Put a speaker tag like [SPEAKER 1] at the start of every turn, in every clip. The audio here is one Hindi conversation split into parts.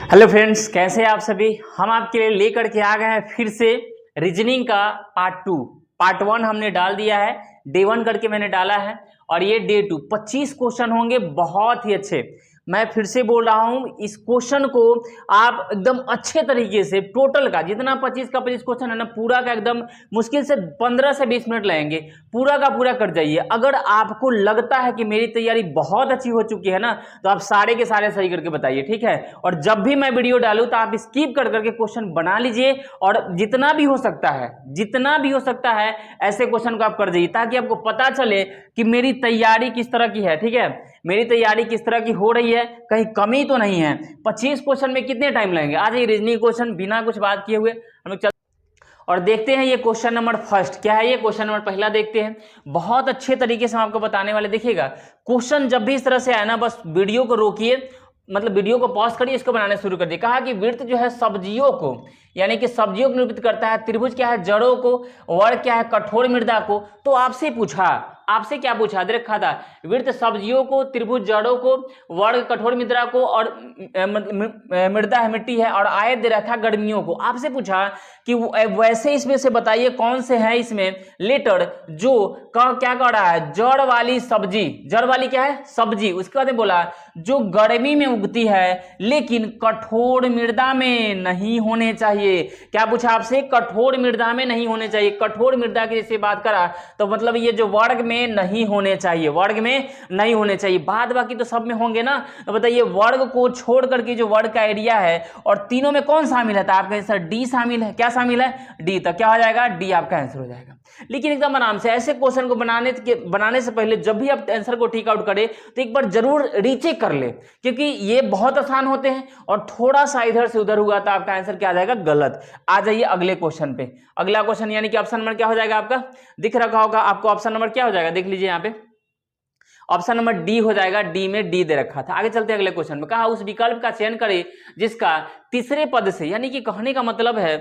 [SPEAKER 1] हेलो फ्रेंड्स, कैसे हैं आप सभी। हम आपके लिए लेकर के आ गए हैं फिर से रीजनिंग का पार्ट 1 हमने डाल दिया है। डे 1 करके मैंने डाला है और ये डे 2 25 क्वेश्चन होंगे, बहुत ही अच्छे। मैं फिर से बोल रहा हूं, इस क्वेश्चन को आप एकदम अच्छे तरीके से टोटल का जितना 25 का 25 क्वेश्चन है ना, पूरा का एकदम मुश्किल से 15 से 20 मिनट लगेंगे, पूरा का पूरा कर जाइए। अगर आपको लगता है कि मेरी तैयारी बहुत अच्छी हो चुकी है ना, तो आप सारे के सारे सही करके बताइए, ठीक है। और जब भी मैं वीडियो डालूं तो आप स्किप कर करके क्वेश्चन बना लीजिए और जितना भी हो सकता है ऐसे क्वेश्चन को आप कर जाइए, ताकि आपको पता चले कि मेरी तैयारी किस तरह की है, ठीक है। मेरी तैयारी किस तरह की हो रही है, कहीं कमी तो नहीं है। 25 क्वेश्चन में कितने टाइम लगेंगे। आज ये रीजनिंग क्वेश्चन बिना कुछ बात किए हुए हम लोग और देखते हैं। ये क्वेश्चन नंबर फर्स्ट क्या है, ये क्वेश्चन नंबर पहला देखते हैं। बहुत अच्छे तरीके से हम आपको बताने वाले। देखिएगा, क्वेश्चन जब भी इस तरह से आए ना, बस वीडियो को रोकिए, मतलब वीडियो को पॉज करिए, इसको बनाने शुरू कर दिए। कहा कि वृत्त जो है सब्जियों को, यानी कि सब्जियों को निरूपित करता है। त्रिभुज क्या है, जड़ों को। वर्ग क्या है, कठोर मृदा को। तो आपसे क्या पूछा दे रखा था, वृत्त सब्जियों को, त्रिभुज जड़ों को, वर्ग कठोर मृदा को, और मृदा है मिट्टी है, और आयत दे रखा गर्मियों को। आपसे पूछा कि वैसे इसमें से बताइए कौन से हैं इसमें लेटर जो क्या कर रहा है, जड़ वाली सब्जी। जड़ वाली क्या है, सब्जी। उसके बाद बोला जो गर्मी में उगती है लेकिन कठोर मृदा में नहीं होने चाहिए। क्या पूछा आपसे, कठोर मृदा में नहीं होने चाहिए। कठोर मृदा की जैसे बात करा तो मतलब ये जो वर्ग में नहीं होने चाहिए, वर्ग में नहीं होने चाहिए। बाद बाकी तो सब में होंगे ना। तो बताइए वर्ग को छोड़ करके जो वर्ग का एरिया है और तीनों में कौन शामिल है, तो आपका आंसर डी शामिल है। क्या शामिल है, डी। तो क्या हो जाएगा, डी आपका आंसर हो जाएगा। लेकिन एकदम आराम से ऐसे क्वेश्चन को बनाने से पहले जब भी आप आंसर को टिक आउट करें तो एक बार जरूर रीचेक कर ले, क्योंकि ये बहुत आसान होते हैं और थोड़ा सा इधर से उधर हुआ तो आपका आंसर क्या आ जाएगा, गलत। आ जाइए अगले क्वेश्चन पे। अगला क्वेश्चन यानी कि ऑप्शन नंबर क्या हो जाएगा, आपका दिख रखा होगा आपको। ऑप्शन नंबर क्या हो जाएगा, देख लीजिए यहाँ पे। ऑप्शन नंबर डी हो जाएगा। डी में डी दे रखा था। आगे चलते हैं अगले क्वेश्चन में। कहा उस विकल्प का चयन करें जिसका तीसरे पद से, यानी कि कहने का मतलब है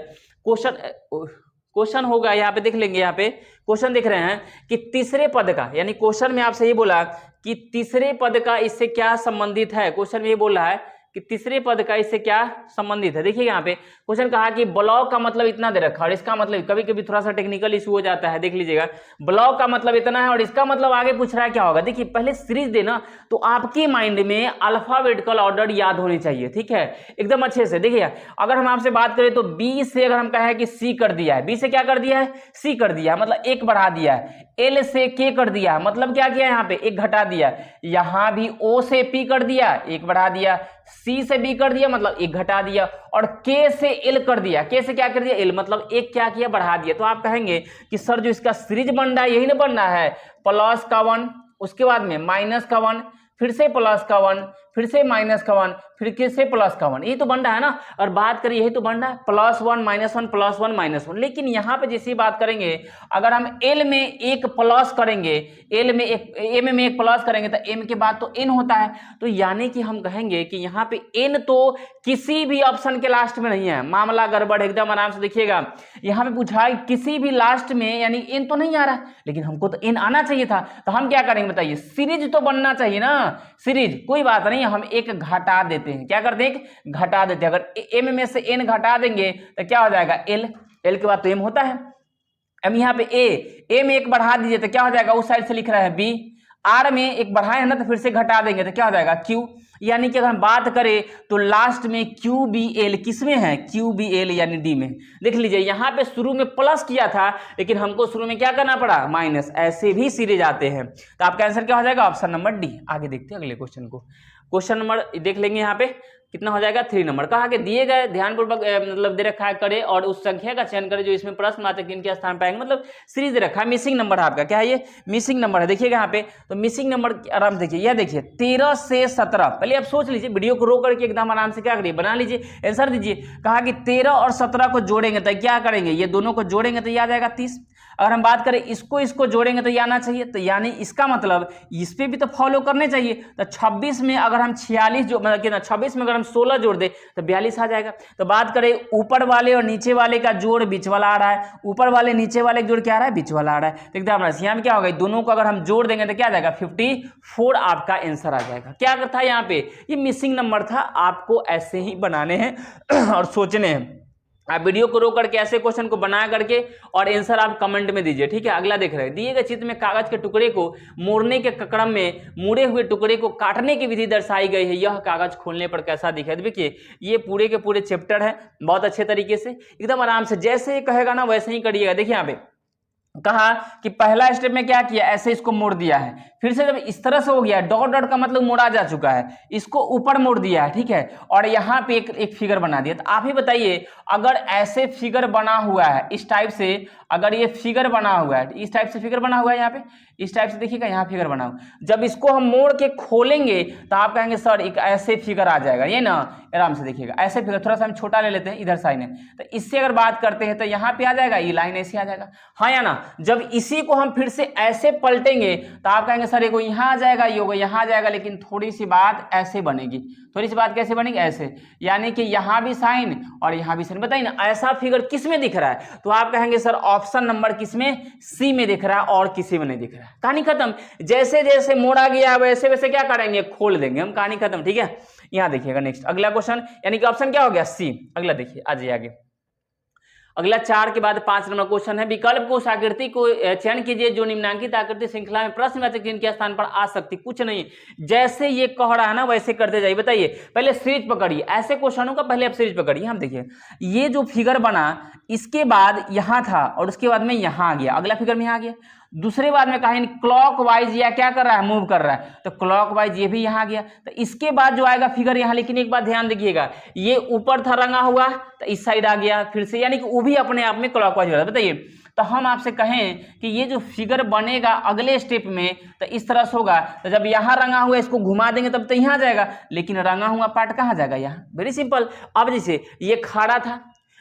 [SPEAKER 1] क्वेश्चन होगा, यहाँ पे देख लेंगे। यहाँ पे क्वेश्चन देख रहे हैं कि तीसरे पद का, यानी क्वेश्चन में आपसे ये बोला कि तीसरे पद का इससे क्या संबंधित है। क्वेश्चन में ये बोल रहा है कि तीसरे पद का इससे क्या संबंधित है। देखिए यहाँ पे क्वेश्चन कहा कि ब्लॉक का मतलब इतना दे रखा, और इसका मतलब कभी कभी थोड़ा सा टेक्निकल इशू हो जाता है, देख लीजिएगा। ब्लॉक का मतलब इतना है और इसका मतलब आगे पूछ रहा है क्या होगा। देखिए पहले सीरीज देना तो आपके माइंड में अल्फाबेटिकल ऑर्डर याद होनी चाहिए, ठीक है, एकदम अच्छे से। देखिए अगर हम आपसे बात करें तो बी से अगर हम कहें कि सी कर दिया है, बी से क्या कर दिया है, सी कर दिया, मतलब एक बढ़ा दिया है। एल से के कर दिया, मतलब क्या किया, यहाँ पे एक घटा दिया। यहां भी ओ से पी कर दिया, एक बढ़ा दिया। सी से बी कर दिया, मतलब एक घटा दिया। और के से एल कर दिया, के से क्या कर दिया, एल, मतलब एक क्या किया, बढ़ा दिया। तो आप कहेंगे कि सर जो इसका सीरीज बन रहा है यही ना बन रहा है, प्लस का 1, उसके बाद में माइनस का 1, फिर से प्लस का 1, फिर से माइनस का 1, फिर से प्लस का 1, यही तो बन रहा है ना। और बात करिए यही तो बन रहा है, प्लस 1 माइनस 1 प्लस 1 माइनस 1। लेकिन यहाँ पे जैसी बात करेंगे, अगर हम एल में एक प्लस करेंगे, एल में एक, एम में एक प्लस करेंगे तो एम के बाद तो एन होता है। तो यानी कि हम कहेंगे कि यहाँ पे एन तो किसी भी ऑप्शन के लास्ट में नहीं है। मामला गड़बड़, एकदम आराम से देखिएगा। यहाँ पे पूछा है किसी भी लास्ट में, यानी एन तो नहीं आ रहा, लेकिन हमको तो एन आना चाहिए था। तो हम क्या करेंगे बताइए, सीरीज तो बनना चाहिए ना। सीरीज कोई बात नहीं, हम एक घटा देते हैं। क्या करते हैं, घटा देते हैं। अगर एम में से एन घटा देंगे तो क्या हो जाएगा, एल। एल के बाद तो एम होता है। अब यहाँ पे ए में एक बढ़ा दीजिए तो क्या हो जाएगा, उस साइड से लिख रहा है बी। आर में एक बढ़ाए है ना, तो फिर से घटा देंगे तो क्या हो जाएगा, क्यू। यानी कि अगर हम बात करें तो लास्ट में क्यू बी एल किसमें है, क्यू बी एल यानी डी में। देख लीजिए यहाँ पे शुरू में प्लस किया था, लेकिन हमको शुरू में क्या करना पड़ा, माइनस। ऐसे भी सीरीज आते हैं। तो आपका आंसर क्या हो जाएगा, ऑप्शन नंबर डी। आगे देखते हैं अगले क्वेश्चन को। क्वेश्चन नंबर देख लेंगे यहाँ पे कितना हो जाएगा, 3 नंबर। कहा कि दिए गए ध्यानपूर्वक मतलब दे रखा है करे और उस संख्या का चयन करें जो इसमें प्रश्नवाचक चिन्ह के स्थान पाएंगे। मतलब सीरीज दे रखा है, मिसिंग नंबर है आपका। क्या है ये, मिसिंग नंबर है। देखिएगा यहाँ पे तो मिसिंग नंबर आराम से देखिए, यह देखिए 13 से 17। पहले आप सोच लीजिए, वीडियो को रोक करके एकदम आराम से क्या करिए, बना लीजिए, आंसर दीजिए। कहा कि 13 और 17 को जोड़ेंगे तो क्या करेंगे, ये दोनों को जोड़ेंगे तो ये आ जाएगा 30। अगर हम बात करें इसको इसको जोड़ेंगे तो ये आना चाहिए, तो यानी इसका मतलब इस पे भी तो फॉलो करने चाहिए। तो 26 में अगर हम 46 जो मतलब कितना 26 में अगर हम 16 जोड़ दे तो 42 आ जाएगा। तो बात करें ऊपर वाले और नीचे वाले का जोड़ बीच वाला आ रहा है, ऊपर वाले नीचे वाले का जोड़ क्या आ रहा है, बीच वाला आ रहा है। तो एकदम यहाँ में क्या होगा, दोनों को अगर हम जोड़ देंगे तो क्या आ जाएगा 54 आपका आंसर आ जाएगा। क्या था यहाँ पे, ये मिसिंग नंबर था, आपको ऐसे ही बनाने हैं और सोचने हैं। आप वीडियो को रोक करके ऐसे क्वेश्चन को बना करके और आंसर आप कमेंट में दीजिए, ठीक है। अगला देख रहे हैं, दिए गए चित्र में कागज के टुकड़े को मोड़ने के क्रम में मुड़े हुए टुकड़े को काटने की विधि दर्शाई गई है, यह कागज खोलने पर कैसा दिखे। देखिए ये पूरे के पूरे चैप्टर है, बहुत अच्छे तरीके से एकदम आराम से जैसे कहेगा ना वैसे ही करिएगा। देखिए यहाँ पे कहा कि पहला स्टेप में क्या किया, ऐसे इसको मोड़ दिया है, फिर से जब इस तरह से हो गया, डॉट डॉट का मतलब मोड़ा जा चुका है, इसको ऊपर मोड़ दिया है, ठीक है, और यहाँ पे एक फिगर बना दिया। तो आप ही बताइए अगर ऐसे फिगर बना हुआ है इस टाइप से, अगर ये फिगर बना हुआ है इस टाइप से फिगर बना हुआ है, यहाँ पे इस टाइप से देखिएगा यहाँ फिगर बना हुआ, जब इसको हम मोड़ के खोलेंगे तो आप कहेंगे सर एक ऐसे फिगर आ जाएगा, ये ना आराम से देखिएगा ऐसे फिगर, थोड़ा सा हम छोटा ले लेते हैं इधर साइड में, तो इससे अगर बात करते हैं तो यहाँ पे आ जाएगा, ये लाइन ऐसे आ जाएगा, हाँ या ना। जब इसी को हम फिर से ऐसे पलटेंगे तो आप कहेंगे सर ये यहाँ आ जाएगा, ये यहाँ आ जाएगा, लेकिन थोड़ी सी बात ऐसे बनेगी, थोड़ी सी बात कैसे बनेगी, ऐसे, यानी कि यहाँ भी साइन और यहाँ भी साइन। बताइए ना ऐसा फिगर किस में दिख रहा है, तो आप कहेंगे सर ऑप्शन नंबर किसमें, सी में दिख रहा है और किसी में नहीं दिख रहा है। कहानी खत्म, जैसे जैसे मोड़ा गया वैसे वैसे क्या करेंगे, खोल देंगे हम, कहानी खत्म, ठीक है। यहाँ देखिएगा नेक्स्ट अगला क्वेश्चन, यानी कि ऑप्शन क्या हो गया, सी। अगला देखिए आ जाइए आगे, अगला 4 के बाद 5 नंबर क्वेश्चन है, विकल्प को उस आकृति को चयन कीजिए जो निम्नांकित आकृति श्रृंखला में प्रश्नवाचक चिन्ह के स्थान पर आ सकती। कुछ नहीं, जैसे ये कह रहा है ना वैसे करते जाइए। बताइए पहले सीरीज पकड़िए, ऐसे क्वेश्चनों का पहले आप सीरीज पकड़िए। हम देखिए ये जो फिगर बना इसके बाद यहाँ था और उसके बाद में यहाँ आ गया, अगला फिगर में यहाँ आ गया, दूसरे बार में कहा क्लॉक वाइज या क्या कर रहा है, मूव कर रहा है, तो क्लॉक वाइज ये भी यहाँ आ गया। तो इसके बाद जो आएगा फिगर यहाँ, लेकिन एक बात ध्यान देखिएगा, ये ऊपर था रंगा हुआ तो इस साइड आ गया फिर से, यानी कि वो भी अपने आप में क्लॉक वाइज हो रहा है। बताइए तो हम आपसे कहें कि ये जो फिगर बनेगा अगले स्टेप में तो इस तरह से होगा, तो जब यहाँ रंगा हुआ इसको घुमा देंगे तब तो यहाँ जाएगा, लेकिन रंगा हुआ पार्ट कहाँ जाएगा, यहाँ। Very simple. अब जैसे ये खड़ा था,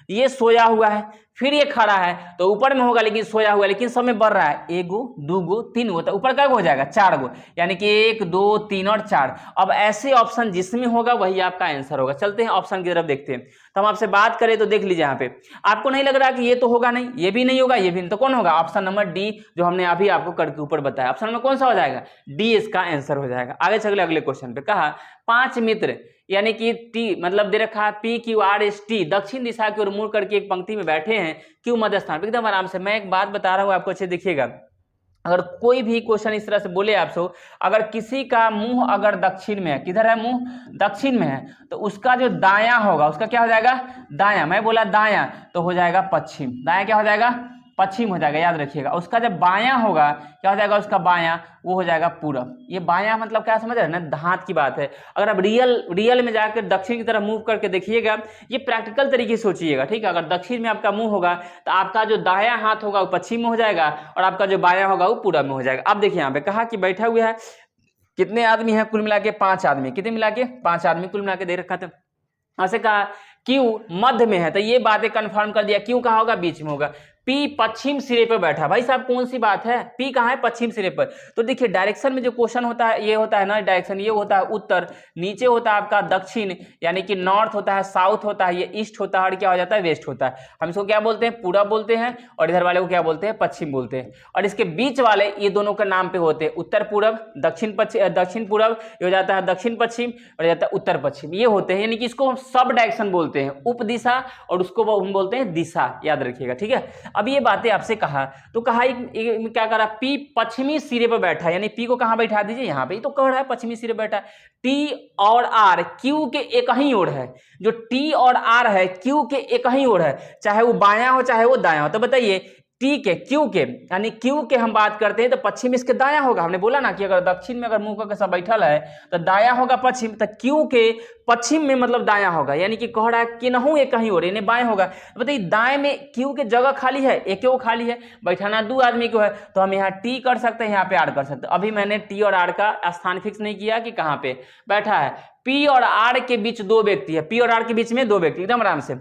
[SPEAKER 1] ये सोया हुआ है, फिर ये खड़ा है तो ऊपर में होगा, लेकिन सोया हुआ है, लेकिन समय बढ़ रहा है, 1 गो 2 गो 3 गो, तो ऊपर क्या हो जाएगा 4 गो, यानी कि 1 2 3 और 4। अब ऐसे ऑप्शन जिसमें होगा वही आपका आंसर होगा। चलते हैं ऑप्शन की तरफ देखते हैं। तो हम आपसे बात करें तो देख लीजिए यहाँ पे, आपको नहीं लग रहा कि ये तो होगा नहीं, ये भी नहीं होगा, ये भी नहीं, तो कौन होगा, ऑप्शन नंबर डी जो हमने अभी आपको करके ऊपर बताया, ऑप्शन नंबर कौन सा हो जाएगा, डी इसका आंसर हो जाएगा। आगे चले अगले क्वेश्चन पे, कहा 5 मित्र यानी कि टी मतलब दे रखा है PQRST दक्षिण दिशा की ओर मुड़ करके एक पंक्ति में बैठे हैं, क्यों मध्य स्थान पर। एकदम आराम से मैं एक बात बता रहा हूं आपको, अच्छे देखिएगा, अगर कोई भी क्वेश्चन इस तरह से बोले आपसे, अगर किसी का मुंह अगर दक्षिण में है, किधर है मुंह, दक्षिण में है, तो उसका जो दायां होगा उसका क्या हो जाएगा, दायां, मैं बोला दायां तो हो जाएगा पश्चिम, दायां क्या हो जाएगा, पश्चिम हो जाएगा, याद रखिएगा। उसका जब बायां होगा क्या हो जाएगा, उसका बायां वो हो जाएगा पूरब। ये बायां मतलब क्या समझ रहे हैं ना, हाथ की बात है। अगर आप रियल में जाकर दक्षिण की तरफ मूव करके देखिएगा, ये प्रैक्टिकल तरीके से सोचिएगा, ठीक है। अगर दक्षिण में आपका मुंह होगा तो आपका जो दायां हाथ होगा वो पश्चिम में हो जाएगा और आपका जो बायां होगा वो पूरब में हो जाएगा। अब देखिए यहाँ पे कहा कि बैठा हुआ है, कितने आदमी है, कुल मिला के 5 आदमी, कितने मिला के 5 आदमी कुल मिला के दे रखा था। ऐसे कहा क्यू मध्य में है, तो ये बातें कंफर्म कर दिया, क्यू कहाँ होगा, बीच में होगा। पी पश्चिम सिरे पर बैठा, भाई साहब कौन सी बात है, पी कहाँ है, पश्चिम सिरे पर। तो देखिए डायरेक्शन में जो क्वेश्चन होता है ये होता है ना, डायरेक्शन ये होता है उत्तर, नीचे होता है आपका दक्षिण यानी कि नॉर्थ होता है, साउथ होता है, ये ईस्ट होता है और क्या हो जाता है, वेस्ट होता है। हम इसको क्या बोलते हैं, पूरब बोलते हैं, और इधर वाले को क्या बोलते हैं, पश्चिम बोलते हैं। और इसके बीच वाले ये दोनों के नाम पे होते हैं उत्तर पूरब, दक्षिण पूरब, ये हो जाता है दक्षिण पश्चिम और जाता है उत्तर पश्चिम, ये होते हैं, यानी कि इसको हम सब डायरेक्शन बोलते हैं, उप दिशा, और उसको हम बोलते हैं दिशा, याद रखिएगा, ठीक है। अब ये बातें आपसे कहा तो कहा क्या करा, पी पश्चिमी सिरे पर बैठा, यानी पी को कहां बैठा दीजिए, यहां पे, तो कह रहा है पश्चिमी सिरे बैठा। टी और आर क्यू के एक ही ओर है, जो टी और आर है क्यू के एक ही ओर है, चाहे वो बायां हो चाहे वो दायां हो। तो बताइए टी के क्यू के यानी क्यू के हम बात करते हैं तो पश्चिम इसके दायां होगा। हमने बोला ना कि अगर दक्षिण में अगर मुंह करके सब बैठल है तो दायां होगा पश्चिम, तो क्यू के पश्चिम में मतलब दायां होगा, यानी कि कह रहा है कि नहू एक कहीं और, यानी बाएं होगा। बताइए दाएं में क्यू के जगह खाली है, एक वो खाली है, बैठाना 2 आदमी को है, तो हम यहाँ टी कर सकते हैं, यहाँ पे आर कर सकते हैं। अभी मैंने टी और आर का स्थान फिक्स नहीं किया कि कहाँ पे बैठा है। पी और आर के बीच 2 व्यक्ति है, पी और आर के बीच में 2 व्यक्ति, एकदम आराम से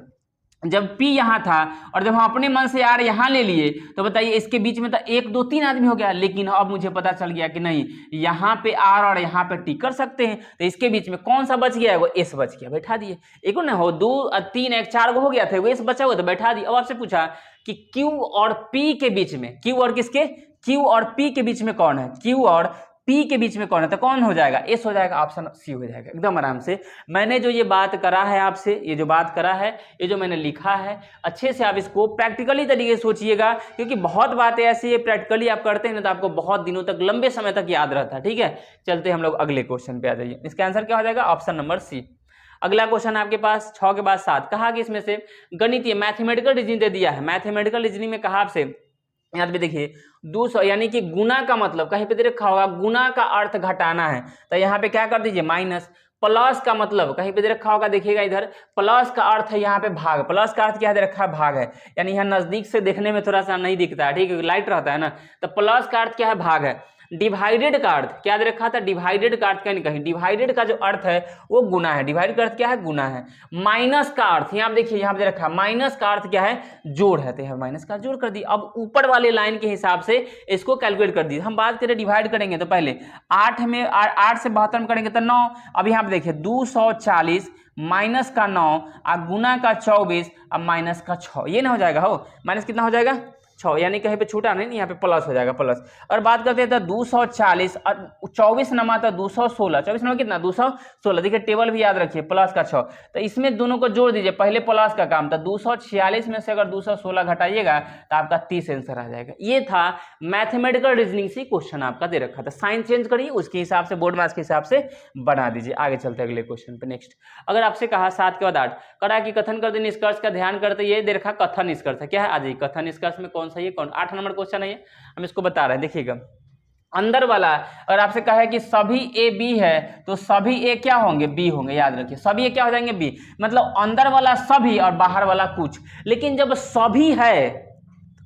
[SPEAKER 1] जब P यहाँ था और जब हम अपने मन से R यहाँ ले लिए तो बताइए इसके बीच में तो 1 2 3 आदमी हो गया, लेकिन अब मुझे पता चल गया कि नहीं, यहाँ पे R और यहाँ पे T कर सकते हैं, तो इसके बीच में कौन सा बच गया है, वो S बच गया, बैठा दिए। एक ना हो 2 3 1 4 हो गया था, वो S बचा हुआ तो बैठा दिया। अब आपसे पूछा कि Q और P के बीच में, Q और किसके, Q और P के बीच में कौन है, Q और P के बीच में कौन है, तो कौन हो जाएगा, S हो जाएगा, ऑप्शन C हो जाएगा। एकदम आराम से मैंने जो ये बात करा है आपसे, ये जो बात करा है, ये जो मैंने लिखा है, अच्छे से आप इसको प्रैक्टिकली तरीके से सोचिएगा, क्योंकि बहुत बातें ऐसी है प्रैक्टिकली आप करते हैं ना तो आपको बहुत दिनों तक, लंबे समय तक याद रहता है। ठीक है, चलते हम लोग अगले क्वेश्चन पे आ जाइए। इसका आंसर क्या हो जाएगा, ऑप्शन नंबर C। अगला क्वेश्चन आपके पास 6 के बाद 7, कहा कि इसमें से गणितीय मैथमेटिकल रीजनिंग दे दिया है। मैथमेटिकल रीजनिंग में कहा आपसे, यहाँ पे देखिए 200 यानी कि गुना का मतलब कहीं पे दे रखा होगा, गुना का अर्थ घटाना है, तो यहाँ पे क्या कर दीजिए माइनस। प्लस का मतलब कहीं पे दे रखा होगा, देखिएगा इधर, प्लस का अर्थ है यहाँ पे भाग, प्लस का अर्थ क्या दे रखा है, भाग है, यानी यहाँ नजदीक से देखने में थोड़ा सा नहीं दिखता है, ठीक है, लाइट रहता है ना, तो प्लस का अर्थ क्या है, भाग है। डिवाइडेड का अर्थ क्या दे रखा था, डिवाइडेड का अर्थ कहीं कहीं, डिवाइडेड का जो अर्थ है वो गुना है, डिवाइडेड का अर्थ क्या है, गुना है। माइनस का अर्थ यहाँ देखिए, यहाँ पे दे रखा है, माइनस का अर्थ क्या है, जोड़ है, तो यहाँ माइनस का जोड़ कर दी। अब ऊपर वाले लाइन के हिसाब से इसको कैलकुलेट कर दी। हम बात करें डिवाइड करेंगे तो पहले 8 में 8 से 72 में करेंगे तो 9। अब यहाँ पे देखिए 240 माइनस का 9 और गुना का 24 और माइनस का 6, ये ना हो जाएगा, हो माइनस कितना हो जाएगा 6, यानी कहीं पे छूटा नहीं, यहाँ पे प्लस हो जाएगा, प्लस। और बात करते हैं तो 240 और 24 नमा तो 216, 24 नमा कितना 216, देखिए टेबल भी याद रखिए, प्लस का 6, तो इसमें दोनों को जोड़ दीजिए, पहले प्लस का काम था, 246 में से अगर 216 घटाइएगा तो आपका 30 आंसर आ जाएगा। ये था मैथमेटिकल रीजनिंग से क्वेश्चन आपका दे रखा था, साइन चेंज करिए उसके हिसाब से, बोर्ड मार्क्स के हिसाब से बना दीजिए। आगे चलते अगले क्वेश्चन पे। नेक्स्ट, अगर आपसे कहा 7 के बाद 8, करा कि कथन कर दे निष्कर्ष का ध्यान करते, ये दे रखा कथन निष्कर्ष है, क्या है, आ जाइए कथन निष्कर्ष में कौन सा, ये कौन 8 नंबर क्वेश्चन है ये, हम इसको बता रहे हैं। देखिएगा अंदर वाला, अगर आपसे कहा है कि सभी ए बी है तो सभी ए क्या होंगे, बी होंगे, याद रखिए सभी ए क्या हो जाएंगे, बी, मतलब अंदर वाला सभी और बाहर वाला कुछ। लेकिन जब सभी है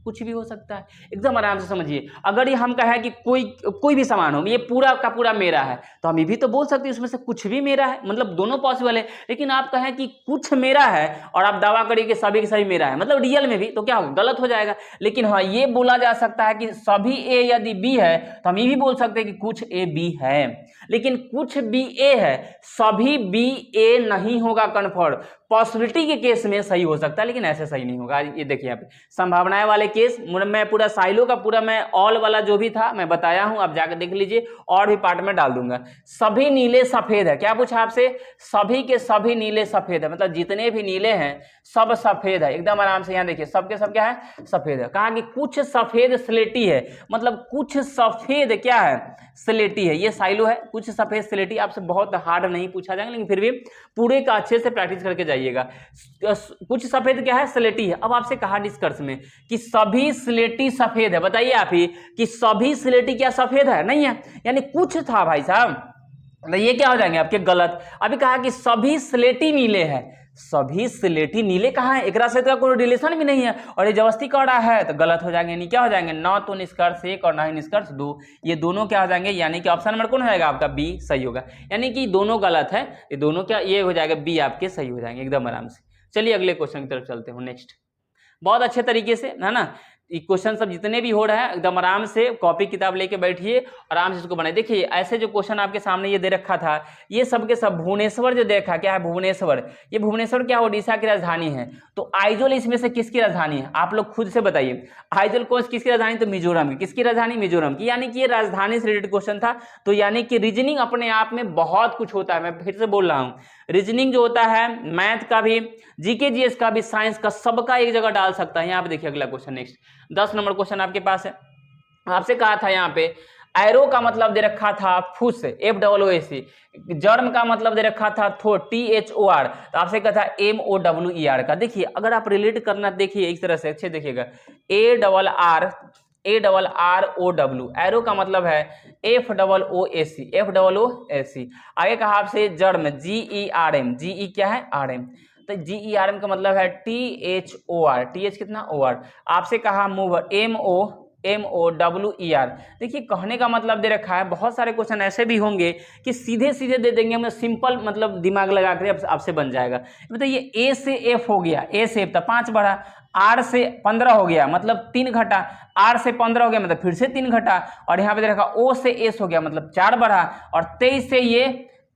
[SPEAKER 1] कुछ भी हो सकता है, एकदम आराम से समझिए। अगर ये हम कहें कि कोई भी सामान हो, ये पूरा का पूरा मेरा है, तो हम ये भी तो बोल सकते हैं उसमें से कुछ भी मेरा है, मतलब दोनों पॉसिबल है। लेकिन आप कहें कि कुछ मेरा है और आप दावा करिए कि सभी के सभी मेरा है, मतलब रियल में भी, तो क्या होगा, गलत हो जाएगा। लेकिन हाँ, ये बोला जा सकता है कि सभी ए यदि बी है तो हम ये भी बोल सकते हैं कि कुछ ए बी है। लेकिन कुछ बी ए है, सभी बी ए नहीं होगा कन्फर्म, पॉसिबिलिटी के केस में सही हो सकता है, लेकिन ऐसे सही नहीं होगा। ये देखिए यहाँ पे संभावनाएं वाले केस, मैं पूरा साइलो का पूरा मैं ऑल वाला जो भी था मैं बताया हूं, आप जाकर देख लीजिए, और भी पार्ट में डाल दूंगा। सभी नीले सफेद है, क्या पूछा आपसे, सभी के सभी नीले सफेद है, मतलब जितने भी नीले हैं सब सफेद है, एकदम आराम से यहाँ देखिए सबके सब क्या है, सफेद है। कहा कि कुछ सफेद स्लेटी है, मतलब कुछ सफेद क्या है, स्लेटी है, ये साइलो है, कुछ सफेद स्लेटी। आपसे बहुत हार्ड नहीं पूछा जाएगा, लेकिन फिर भी पूरे का अच्छे से प्रैक्टिस करके जाइएगा। कुछ सफेद क्या है, स्लेटी है। अब आपसे कहा निष्कर्ष में कि सभी स्लेटी सफेद है, बताइए आप ही कि सभी स्लेटी क्या सफेद है, नहीं है, यानी कुछ था भाई साहब, तो ये क्या हो जाएंगे आपके गलत। अभी कहा कि सभी स्लेटी नीले हैं, सभी स्लेटी नीले कहाँ है, एक से तो कोई रिलेशन भी नहीं है, और ये जबरदस्ती कर रहा है, तो गलत हो जाएंगे। यानी क्या हो जाएंगे, ना तो निष्कर्ष 1 और ना ही निष्कर्ष 2, ये दोनों क्या हो जाएंगे, यानी कि ऑप्शन नंबर कौन हो जाएगा आपका, बी सही होगा। यानी कि दोनों गलत है, ये दोनों क्या, ये हो जाएगा बी आपके सही हो जाएंगे, एकदम आराम से। चलिए अगले क्वेश्चन की तरफ चलते हैं। नेक्स्ट, बहुत अच्छे तरीके से है ना, क्वेश्चन सब जितने भी हो रहे हैं एकदम आराम से कॉपी किताब लेके बैठिए, आराम से इसको बनाए। देखिए ऐसे जो क्वेश्चन आपके सामने ये दे रखा था, ये सब के सब भुवनेश्वर जो देखा, क्या है भुवनेश्वर, ये भुवनेश्वर क्या ओडिशा की राजधानी है। तो आइजोल इसमें से किसकी राजधानी है, आप लोग खुद से बताइए। आइजोल कौन किसकी राजधानी, तो मिजोरम की। किसकी राजधानी, मिजोरम की। यानी कि ये राजधानी से रिलेटेड क्वेश्चन था। तो यानी कि रीजनिंग अपने आप में बहुत कुछ होता है, मैं फिर से बोल रहा हूँ, रीजनिंग जो होता है मैथ का भी, जीके जीएस का भी, साइंस का, सबका एक जगह डाल सकता है। यहाँ पे देखिए अगला क्वेश्चन, नेक्स्ट 10 नंबर क्वेश्चन आपके पास है। आपसे कहा था यहाँ पे एरो का मतलब दे रखा था फुस, FOOC, जर्म का मतलब दे रखा था थोर, THOR, तो आपसे कहा था MOWER का। देखिए अगर आप रिलेट करना, देखिए इस तरह से अच्छे देखिएगा, ARROW, एरो का मतलब है FOOC। आगे कहा आपसे जर्म, GERM, GE क्या है, RM, तो GERM का मतलब है THOR, TH कितना OR। आपसे कहा मूवर, MOWER। देखिए कहने का मतलब दे रखा है, बहुत सारे क्वेश्चन ऐसे भी होंगे कि सीधे सीधे दे देंगे, हमें सिंपल मतलब दिमाग लगा कर आपसे बन जाएगा। बताइए A से F हो गया, A से F था 5 बढ़ा, R से 15 हो गया मतलब 3 घटा, R से 15 हो गया मतलब फिर से 3 घटा, और यहाँ पे दे रखा O से S हो गया मतलब 4 बढ़ा, और 23 से ये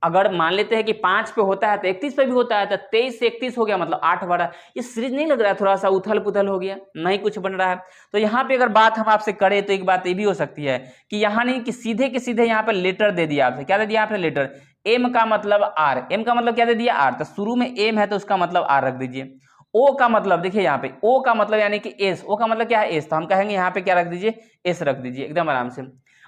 [SPEAKER 1] अगर मान लेते हैं कि 5 पे होता है तो 31 पे भी होता है, तो 23 से 31 हो गया मतलब 8 बढ़ा। ये सीरीज नहीं लग रहा है, थोड़ा सा उथल पुथल हो गया, नहीं कुछ बन रहा है। तो यहाँ पे अगर बात हम आपसे करें तो एक बात ये भी हो सकती है कि यहाँ नहीं कि सीधे के सीधे यहाँ पे लेटर दे दिया आपसे, क्या दे दिया आपने लेटर, एम का मतलब आर, एम का मतलब क्या दे दिया आर, तो शुरू में एम है तो उसका मतलब आर रख दीजिए। ओ का मतलब देखिए यहाँ पे ओ का मतलब यानी कि एस, ओ का मतलब क्या है एस, तो हम कहेंगे यहाँ पे क्या रख दीजिए एस रख दीजिए एकदम आराम से।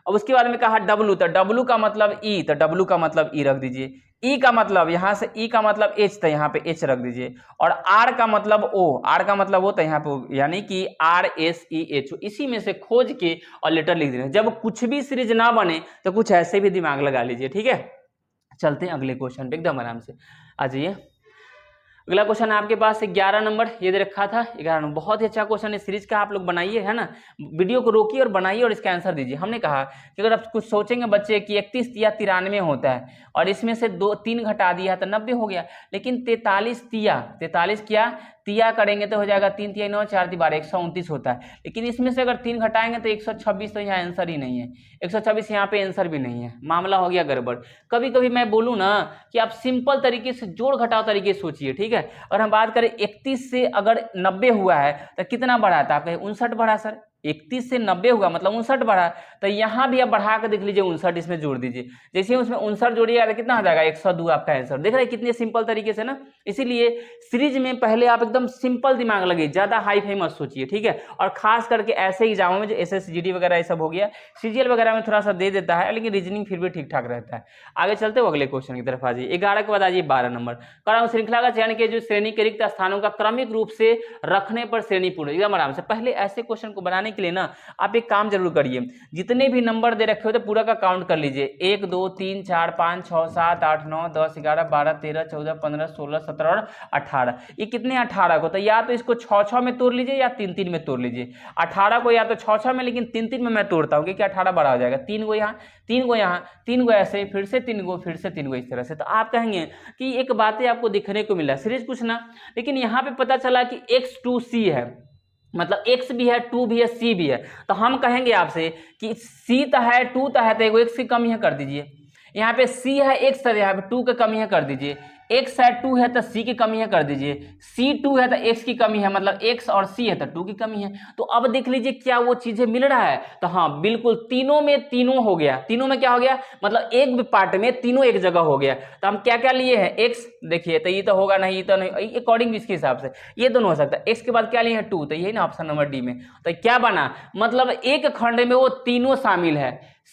[SPEAKER 1] अब उसके बाद में कहा डब्लू, तो डब्लू का मतलब ई, तो डब्लू का मतलब ई रख दीजिए। ई का मतलब यहाँ से ई का मतलब एच, तो यहाँ पे एच रख दीजिए। और आर का मतलब ओ, आर का मतलब ओ, तो यहाँ पे यानी कि RSEH, इसी में से खोज के और लेटर लिख देना। जब कुछ भी सीरीज ना बने तो कुछ ऐसे भी दिमाग लगा लीजिए, ठीक है। चलते हैं अगले क्वेश्चन पे एकदम आराम से, आ जाइए। अगला क्वेश्चन है आपके पास 11 नंबर, ये दे रखा था 11 नंबर, बहुत ही अच्छा क्वेश्चन है सीरीज का, आप लोग बनाइए है ना, वीडियो को रोकिए और बनाइए और इसका आंसर दीजिए। हमने कहा कि अगर आप कुछ सोचेंगे बच्चे कि 31 तिया 93 होता है और इसमें से 3 घटा दिया तो 90 हो गया, लेकिन 43 क्या तिया करेंगे तो हो जाएगा 3 तिया 9 4 × 12 129 होता है, लेकिन इसमें से अगर 3 घटाएंगे तो 126, तो यहाँ आंसर ही नहीं है, 126 यहाँ पे आंसर भी नहीं है, मामला हो गया गड़बड़। कभी कभी मैं बोलूँ ना कि आप सिंपल तरीके से जोड़ घटाव तरीके से सोचिए, ठीक है। और हम बात करें 31 से अगर 90 हुआ है तो कितना बढ़ा था, आप कहें 59 बढ़ा सर, 31 से 90 हुआ मतलब 59 बढ़ा, तो यहाँ भी आप बढ़ा कर देख लीजिए 59 इसमें जोड़ दीजिए, जैसे उसमें 59 जोड़िएगा तो कितना आ जाएगा 102 आपका आंसर। देख रहे हैं कितने सिंपल तरीके से ना, इसीलिए सीरीज में पहले आप एकदम सिंपल दिमाग लगे, ज्यादा हाई फाई मत सोचिए, ठीक है। और खास करके ऐसे एग्जामों में जो SSGD वगैरह ये सब हो गया, CGL वगैरह में थोड़ा सा दे देता है, लेकिन रीजनिंग फिर भी ठीक ठाक रहता है। आगे चलते हो अगले क्वेश्चन की तरफ आ जाइए। 11 के बाद आ जाइए 12 नंबर, कारण श्रृंखला का चयन के जो श्रेणी के रिक्त स्थानों का क्रमिक रूप से रखने पर श्रेणी पूर्ण, एकदम आराम से। पहले ऐसे क्वेश्चन को बनाने के लिए ना आप एक काम जरूर करिए, जितने भी नंबर दे रखे हो तो पूरा का काउंट कर लीजिए, 1 2 3 4 5 6 7 8 9 10 11 12 13 14 15 16 17 और 18, ये कितने 18 को, तो या तो इसको 6 में तोड़ लीजिए या 3 में तोड़ लीजिए। 18 को या तो 6 में, लेकिन 3 में मैं तोड़ता हूँ क्योंकि 18 बड़ा हो जाएगा, 3 को यहाँ 3 को यहाँ 3 को ऐसे, फिर से 3 को, फिर से 3 को, इस तरह से। तो आप कहेंगे कि एक बातें आपको दिखने को मिला सीरीज कुछ ना, लेकिन यहाँ पे पता चला कि X2C है, मतलब X भी है 2 भी है C भी है, तो हम कहेंगे आपसे कि C तो है 2 तो है, तो एगो X की कमी है कर दीजिए। यहाँ पे C है X है, यहाँ पे 2 की कमी है कर दीजिए। X है 2 है तो C की कमी है कर दीजिए। C 2 है तो X की कमी है, मतलब X और C है तो 2 की कमी है। तो अब देख लीजिए क्या वो चीजें मिल रहा है, तो हाँ बिल्कुल तीनों में तीनों हो गया, तीनों में क्या हो गया, मतलब एक पार्ट में तीनों एक जगह हो गया। तो हम क्या क्या लिए हैं X, देखिए तो ये तो होगा नहीं, ये तो नहीं, अकॉर्डिंग इसके हिसाब से ये दोनों हो सकता है। X के बाद क्या लिए हैं 2, तो यही ना ऑप्शन नंबर डी में। तो क्या बना, मतलब एक खंड में वो तीनों शामिल है,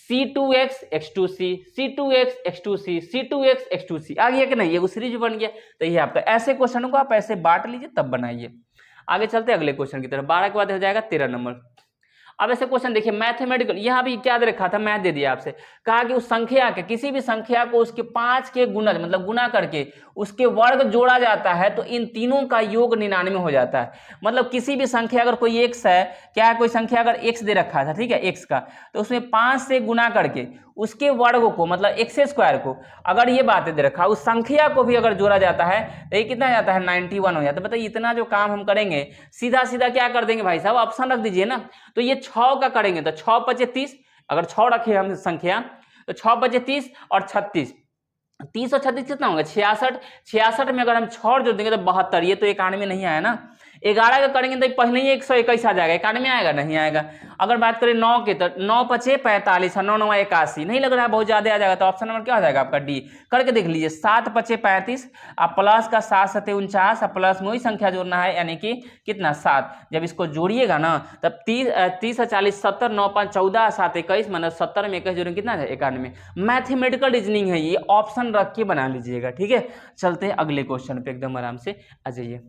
[SPEAKER 1] C2X X2C, C2X X2C, C2X X2C, आ गया कि नहीं, ये सीरीज बन गया। तो ये आपका, ऐसे क्वेश्चनों को आप ऐसे बांट लीजिए तब बनाइए। आगे चलते हैं अगले क्वेश्चन की तरफ। 12 के बाद हो जाएगा 13 नंबर। अब ऐसे क्वेश्चन देखिए मैथमेटिकल, यहाँ भी क्या दे रखा था, मैथ दे दिया आपसे, कहा कि उस संख्या के किसी भी संख्या को उसके 5 के गुणज मतलब गुना करके उसके वर्ग जोड़ा जाता है तो इन तीनों का योग 99 हो जाता है। मतलब किसी भी संख्या, अगर कोई x है, क्या है, कोई संख्या अगर x दे रखा था, ठीक है, x का, तो उसमें 5 से गुना करके उसके वर्ग को मतलब x² को, अगर ये बातें दे रखा, उस संख्या को भी अगर जोड़ा जाता है तो ये कितना जाता है 91 हो जाता है। बताइए इतना जो काम हम करेंगे, सीधा सीधा क्या कर देंगे भाई साहब, ऑप्शन रख दीजिए ना। तो ये 6 का करेंगे तो 6 × 5 = 30, अगर 6 रखे हम संख्या तो 6 × 5 = 30 और 36, 30 और 36 कितना होगा 66, 66 में अगर हम 6 जोड़ देंगे तो 72, ये तो 91 नहीं आया ना। 11 का करेंगे तो पहले ही 121 आ जाएगा, 91 आएगा नहीं आएगा। अगर बात करें 9 के तो 9 × 5 = 45 और 9 × 9 = 81, नहीं लग रहा है बहुत ज्यादा आ जाएगा, तो ऑप्शन नंबर क्या हो जाएगा आपका डी। करके देख लीजिए, 7 × 5 = 35, अब प्लस का 7 × 7 = 49, अब प्लस में वही संख्या जोड़ना है यानी कि कितना 7, जब इसको जोड़िएगा ना तब 30 और 40 70, 9 × 5 = 14, 7 = 21, मतलब 70 में 21 जोड़ेंगे कितना है 91। मैथमेटिकल रीजनिंग है ये, ऑप्शन रख के बना लीजिएगा, ठीक है। चलते हैं अगले क्वेश्चन पे, एकदम आराम से आ जाइए।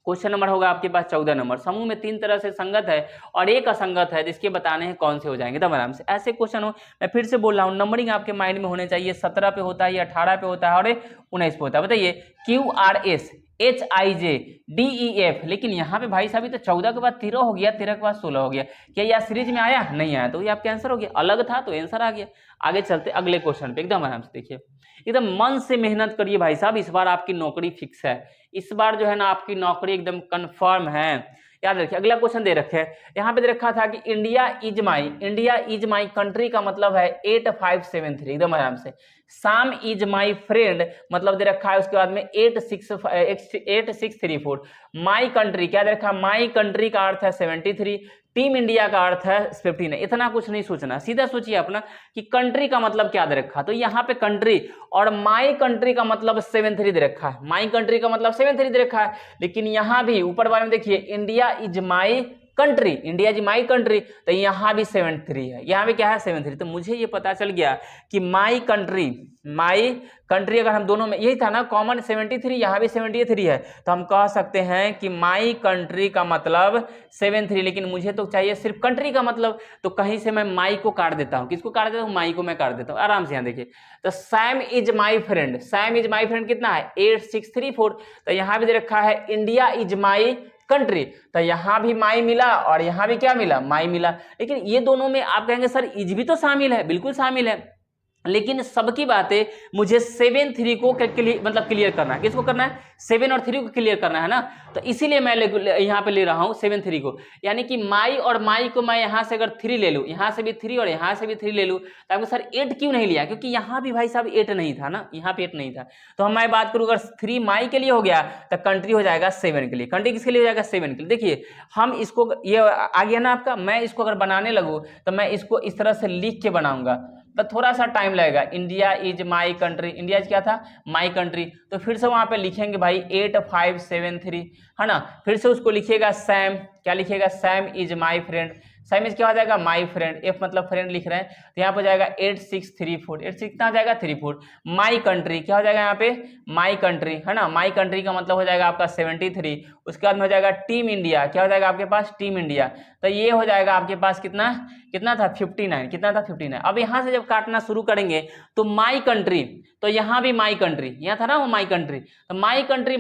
[SPEAKER 1] क्वेश्चन नंबर होगा आपके पास 14 नंबर, समूह में 3 तरह से संगत है और एक असंगत है, जिसके बताने हैं कौन से हो जाएंगे। तब आराम से ऐसे क्वेश्चन हो, मैं फिर से बोल रहा हूँ, नंबरिंग आपके माइंड में होने चाहिए, 17 पे होता है या 18 पे होता है और 19 पे होता है। बताइए QRS HIJ DEF, लेकिन यहाँ पे भाई साहब ये तो 14 के बाद 13 हो गया, 13 के बाद 16 हो गया। क्या यह सीरीज में आया? नहीं आया, तो ये आपका आंसर हो गया। अलग था तो आंसर आ गया। आगे चलते अगले क्वेश्चन पे, एकदम आराम से देखिए, एकदम मन से मेहनत करिए भाई साहब, इस बार आपकी नौकरी फिक्स है। इस बार जो है ना आपकी नौकरी एकदम कंफर्म है। याद रखिए अगला क्वेश्चन दे रखे है, यहाँ पे दे रखा था कि इंडिया इज माई कंट्री का मतलब है 8573, एकदम आराम से। शाम इज माई फ्रेंड मतलब दे रखा है, उसके बाद में 8634। माई कंट्री क्या दे रखा है? माई कंट्री का अर्थ है 73, टीम इंडिया का अर्थ है 15 है। इतना कुछ नहीं सोचना, सीधा सोचिए अपना कि कंट्री का मतलब क्या दे रखा, तो यहाँ पे कंट्री और माई कंट्री का मतलब 73 दे रखा है। माई कंट्री का मतलब 73 दे रखा है, लेकिन यहाँ भी ऊपर वाले में देखिए India is my country, India is my country, तो यहाँ भी 73 है, यहाँ भी क्या है 73। तो मुझे ये पता चल गया कि माई कंट्री अगर हम दोनों में यही था ना कॉमन 73, यहाँ भी 73 है, तो हम कह सकते हैं कि माई कंट्री का मतलब 73, लेकिन मुझे तो चाहिए सिर्फ कंट्री का मतलब, तो कहीं से मैं माई को काट देता हूँ। किसको काट देता हूँ? माई को मैं काट देता हूँ। आराम से यहाँ देखिए, तो सैम इज माई फ्रेंड कितना है? 8634, तो यहाँ भी दे रखा है इंडिया इज माई कंट्री, तो यहां भी माई मिला और यहां भी क्या मिला? माई मिला। लेकिन ये दोनों में आप कहेंगे सर इज भी तो शामिल है, बिल्कुल शामिल है, लेकिन सबकी बातें मुझे 7 3 को मतलब क्लियर करना है। किसको करना है? 7 और 3 को क्लियर करना है ना, तो इसीलिए मैं यहाँ पे ले रहा हूँ 7 3 को, यानी कि माई और माई को मैं यहाँ से अगर 3 ले लूँ, यहाँ से भी 3 और यहाँ से भी 3 ले लूँ, तो आपको सर 8 क्यों नहीं लिया? क्योंकि यहाँ भी भाई साहब 8 नहीं था ना, यहाँ पे 8 नहीं था। तो हम मैं बात करूँ अगर 3 माई के लिए हो गया तो कंट्री हो जाएगा 7 के लिए। कंट्री किसके लिए हो जाएगा? 7 के लिए। देखिए हम इसको, ये आ गया ना आपका, मैं इसको अगर बनाने लगूँ तो मैं इसको इस तरह से लिख के बनाऊंगा तो थोड़ा सा टाइम लगेगा। India is my country, India is क्या था? माई कंट्री, तो फिर से वहां पे लिखेंगे भाई 8573, है ना। फिर से उसको लिखिएगा सैम, क्या लिखिएगा? Sam is my friend, Sam is क्या हो जाएगा? माई फ्रेंड, एफ मतलब फ्रेंड लिख रहे हैं, तो यहाँ पे हो जाएगा 8634, 86 कितना हो जाएगा? 34। माई कंट्री क्या हो जाएगा यहाँ पे? माई कंट्री, है ना, माई कंट्री का मतलब हो जाएगा आपका 73। उसके बाद में हो जाएगा टीम इंडिया, क्या हो जाएगा आपके पास? टीम इंडिया, तो ये हो जाएगा आपके पास कितना था? 59, कितना था? 59। अब यहाँ से जब काटना शुरू करेंगे तो माई कंट्री, तो यहाँ भी माई कंट्री, यहाँ था ना वो माई कंट्री, तो माई कंट्री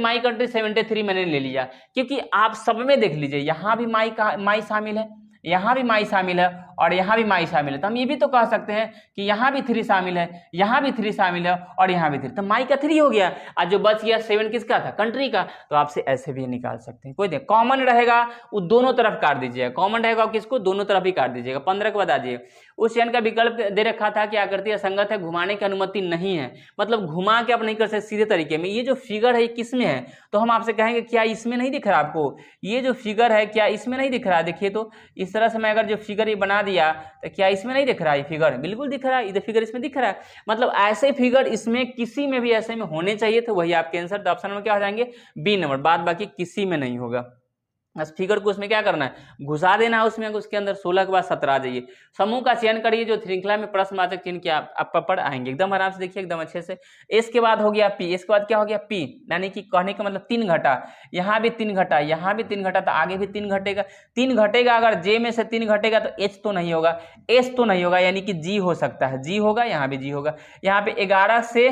[SPEAKER 1] 73 मैंने ले लिया, क्योंकि आप सब में देख लीजिए यहाँ भी माई शामिल है, यहाँ भी माई शामिल है और यहाँ भी माई शामिल है, तो हम ये भी तो कह सकते हैं कि यहाँ भी 3 शामिल है, यहाँ भी 3 शामिल है और यहाँ भी 3, तो माई का 3 हो गया। आज जो बच गया 7 किसका था? कंट्री का। तो आपसे ऐसे भी निकाल सकते हैं, कोई नहीं, कॉमन रहेगा वो दोनों तरफ काट दीजिएगा, कॉमन रहेगा किसको? दोनों तरफ ही काट दीजिएगा। 15 के बाद आ जाइए, उस चयन का विकल्प दे रखा था कि आकृति असंगत है, घुमाने की अनुमति नहीं है, मतलब घुमा के आप नहीं कर सकते सीधे तरीके में। ये जो फिगर है ये किसमें है? तो हम आपसे कहेंगे क्या इसमें नहीं दिख रहा आपको? ये जो फिगर है क्या इसमें नहीं दिख रहा? देखिए तो इस तरह से मैं अगर जो फिगर ये बना दिया तो क्या इसमें नहीं दिख रहा? ये फिगर बिल्कुल दिख रहा है, ये फिगर इसमें दिख रहा है, मतलब ऐसे फिगर इसमें किसी में भी ऐसे में होने चाहिए, तो वही आपके आंसर। तो ऑप्शन में क्या हो जाएंगे? बी नंबर, बाद बाकी किसी में नहीं होगा। बस फिगर को उसमें क्या करना है? घुसा देना है उसमें, उसके अंदर 16 के बाद 17 आ जाइए। समूह का चयन करिए जो श्रृंखला में प्रश्नवाचक चिन्ह के आप पढ़ आएंगे, एकदम आराम से देखिए, एकदम अच्छे से। एस के बाद हो गया पी, इसके बाद क्या हो गया? पी, यानी कि कहने का मतलब 3 घटा, यहाँ भी 3 घटा, यहाँ भी 3 घटा, तो आगे भी 3 घटेगा। 3 घटेगा, अगर जे में से 3 घटेगा तो एच तो नहीं होगा, एस तो नहीं होगा, यानी कि जी हो सकता है, जी होगा, यहाँ भी जी होगा। यहाँ पे 11 से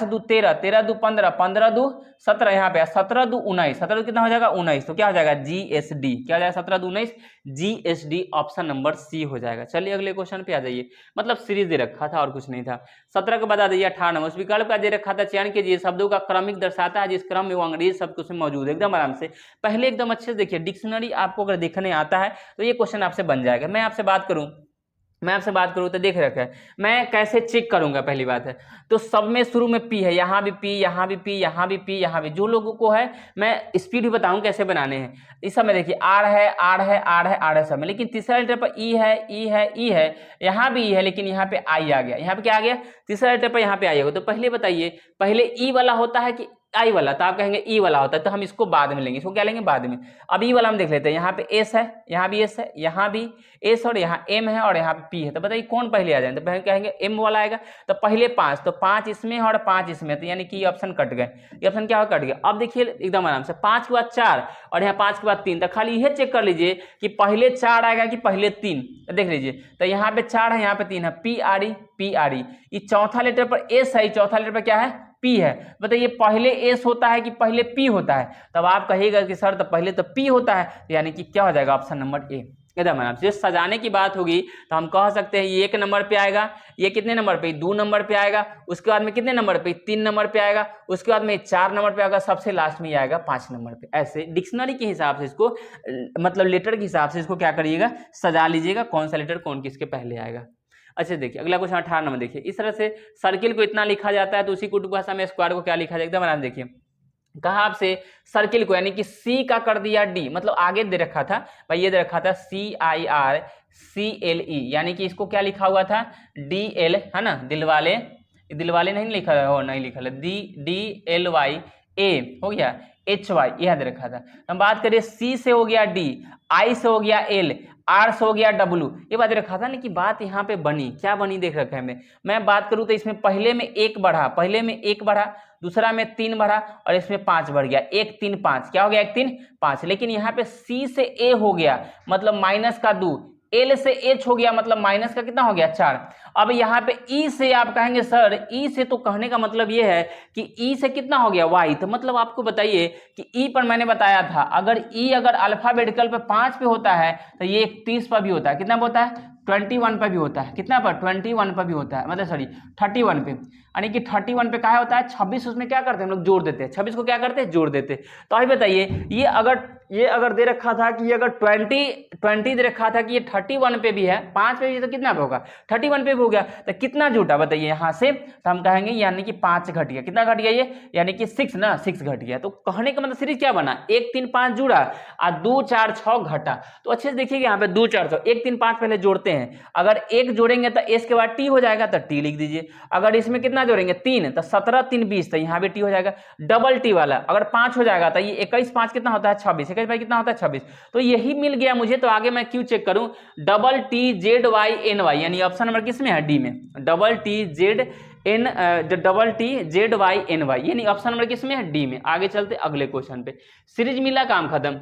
[SPEAKER 1] 2 13, 13 2 15, 15 2 17, यहाँ पे 17 2 19, 17 कितना हो जाएगा? 19, तो क्या हो जाएगा? GSD, क्या हो जाएगा? 17 2 19 GSD, ऑप्शन नंबर सी हो जाएगा। चलिए अगले क्वेश्चन पे आ जाइए, मतलब सीरीज दे रखा था और कुछ नहीं था। 17 के बाद आ जाइए 18 नंबर, उस विकल्प का दे रखा था चयन कीजिए शब्दों का क्रमिक दर्शाता है जिस क्रम में वो अंग्रेजी शब्द उसमें मौजूद है। एकदम आराम से पहले एकदम अच्छे से देखिए, डिक्शनरी आपको अगर देखने आता है तो ये क्वेश्चन आपसे बन जाएगा। मैं आपसे बात करूं तो देख रखा है, मैं कैसे चेक करूंगा? पहली बात है तो सब में शुरू में पी है, यहाँ भी पी, यहाँ भी पी, यहाँ भी पी, यहाँ भी, जो लोगों को है मैं स्पीड भी बताऊं कैसे बनाने हैं। इस सब में देखिए आर है, आर है, आर है, आर है सब में, लेकिन तीसरा लेटर पर ई है, ई है, ई है, यहाँ भी ई है, लेकिन यहाँ पे आई आ गया। यहाँ पे क्या आ गया? तीसरा लेटर पर यहाँ पे आई होगा। तो पहले बताइए, पहले ई वाला होता है कि आई वाला? तो आप कहेंगे ई वाला होता है, तो हम इसको बाद में लेंगे। इसको क्या लेंगे? बाद में। अब ई वाला हम देख लेते हैं, यहाँ पे एस है, यहाँ भी एस है, यहाँ भी एस, और यहाँ एम है, और यहाँ पे पी है। तो बताइए कौन पहले आ जाए? तो पहले कहेंगे एम वाला आएगा। तो पहले 5, तो 5 इसमें और 5 इसमें, तो यानी कि ये ऑप्शन कट गए। ये ऑप्शन क्या हो? कट गया। अब देखिए एकदम आराम से, 5 के बाद 4 और यहाँ 5 के बाद 3, तो खाली यह चेक कर लीजिए कि पहले 4 आएगा कि पहले 3। तो देख लीजिए, तो यहाँ पे 4 है, यहाँ पे 3 है, P R E, P R E. ये चौथा लेटर पर एस है, चौथा लेटर पर क्या है? पी है। बताइए पहले एस होता है कि पहले पी होता है? तब आप कहिएगा कि सर तो पहले तो पी होता है, यानी कि क्या हो जाएगा ऑप्शन नंबर ए एकदम आराम से। सजाने की बात होगी तो हम कह सकते हैं ये 1 नंबर पे आएगा, ये कितने नंबर पे 2 नंबर पे आएगा, उसके बाद में कितने नंबर पे 3 नंबर पे आएगा, उसके बाद में 4 नंबर पे आएगा, सबसे लास्ट में ये आएगा 5 नंबर पे। ऐसे डिक्शनरी के हिसाब से इसको मतलब लेटर के हिसाब से इसको क्या करिएगा सजा लीजिएगा, कौन सा लेटर कौन किसके पहले आएगा। अच्छा देखिए अगला क्वेश्चन 18 नंबर देखिए, इस तरह से सर्किल को इतना लिखा जाता है तो उसी कुटुंब भाषा में स्क्वायर को क्या लिखा जाएगा एकदम आराम देखिए। कहा आपसे सर्किल को यानी कि सी का कर दिया डी, मतलब आगे दे रखा था भाई, ये दे रखा था CIRCLE, यानी कि इसको क्या लिखा हुआ था DL है ना, दिलवाले नहीं लिखा है, नहीं लिखा है DLYA हो गया, HY यह दे रखा था। हम बात करें C से हो गया D, I से हो गया L, R से हो गया W, ये बात रखा था ना कि बात यहाँ पे बनी, क्या बनी देख रखा है मैं बात करूँ तो इसमें पहले में 1 बढ़ा, दूसरा में 3 बढ़ा और इसमें 5 बढ़ गया, 1 3 5 क्या हो गया 1 3 5। लेकिन यहाँ पे C से A हो गया मतलब माइनस का 2, L से H हो गया मतलब माइनस का कितना हो गया 4। अब यहाँ पे E से आप कहेंगे सर E से, तो कहने का मतलब ये है कि E से कितना हो गया Y, तो मतलब आपको बताइए कि E पर मैंने बताया था अगर E अगर अल्फाबेटिकल पे 5 पे होता है तो ये 31 पर भी होता है, कितना पे होता है 21 पर भी होता है, कितना पर 21 पर भी होता है, मतलब सॉरी 31 पे, यानी कि 31 पे क्या होता है 26, उसमें क्या करते हैं हम लोग जोड़ देते हैं, 26 को क्या करते हैं जोड़ देते हैं। तो अभी बताइए ये अगर दे रखा था कि ये अगर 20 दे रखा था कि ये 31 पे भी है, 5 पे भी तो कितना पे होगा 31 पे भी हो गया, तो कितना जुटा बताइए यहाँ से, तो हम कहेंगे यानी कि 5 घट गया, कितना घट गया ये यानी कि 6 ना, 6 घट गया। तो कहने का मतलब सीरीज क्या बना 1 3 5 जुड़ा और 2 4 6 घटा। तो अच्छे से देखिएगा यहाँ पे 2 4 6 1 3 5 पहले जोड़ते हैं, अगर 1 जोड़ेंगे तो एस के बाद टी हो जाएगा तो टी लिख दीजिए, अगर इसमें कितना जोड़ेंगे 3 तो 17 3 20 तो यहाँ भी टी हो जाएगा, डबल टी वाला अगर 5 हो जाएगा तो ये 21 5 कितना होता है 26, 21 भाई कितना होता है 26। तो यही मिल गया मुझे, तो आगे मैं क्यों चेक करूं, double T Z Y N Y, यानी ऑप्शन नंबर किस में है डी में, double T Z Y N Y, यानी ऑप्शन नंबर किस में है डी में। आगे चलते अगले क्वेश्चन पे, सीरीज मिला काम खत्म।